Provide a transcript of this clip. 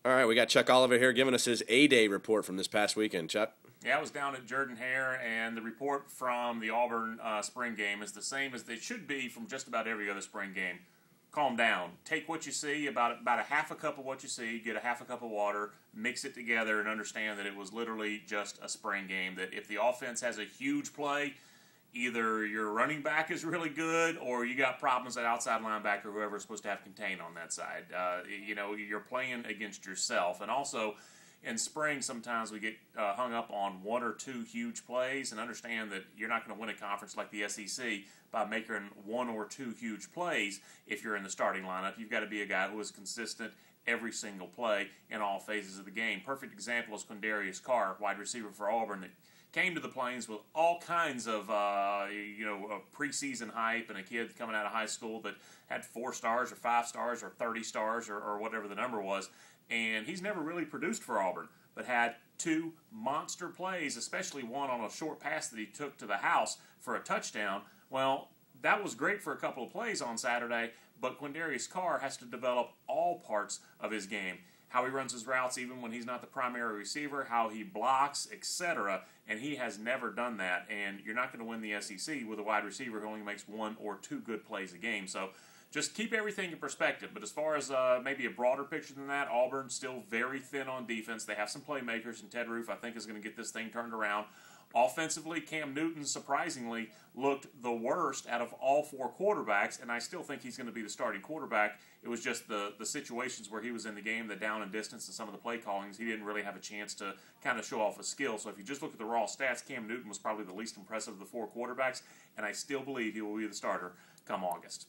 All right, we got Chuck Oliver here giving us his A-Day report from this past weekend. Chuck? Yeah, I was down at Jordan-Hare, and the report from the Auburn spring game is the same as they should be from just about every other spring game. Calm down. Take what you see, about a half a cup of what you see, get a half a cup of water, mix it together, and understand that it was literally just a spring game. That if the offense has a huge play, either your running back is really good or you got problems at outside linebacker, whoever is supposed to have contain on that side. You're playing against yourself. And also, in spring, sometimes we get hung up on one or two huge plays, and understand that you're not going to win a conference like the SEC by making one or two huge plays if you're in the starting lineup. You've got to be a guy who is consistent every single play in all phases of the game. Perfect example is Quindarius Carr, wide receiver for Auburn, that came to the Plains with all kinds of preseason hype, and a kid coming out of high school that had 4 stars or 5 stars or 30 stars or whatever the number was. And he's never really produced for Auburn, but had 2 monster plays, especially one on a short pass that he took to the house for a touchdown. Well, that was great for a couple of plays on Saturday, but Quindarius Carr has to develop all parts of his game. How he runs his routes even when he's not the primary receiver, how he blocks, etc. And he has never done that. And you're not going to win the SEC with a wide receiver who only makes 1 or 2 good plays a game. So just keep everything in perspective. But as far as maybe a broader picture than that, Auburn's still very thin on defense. They have some playmakers, and Ted Roof, I think, is going to get this thing turned around. Offensively, Cam Newton, surprisingly, looked the worst out of all 4 quarterbacks, and I still think he's going to be the starting quarterback. It was just the situations where he was in the game, the down and distance, and some of the play callings. He didn't really have a chance to kind of show off his skill. So if you just look at the raw stats, Cam Newton was probably the least impressive of the 4 quarterbacks, and I still believe he will be the starter come August.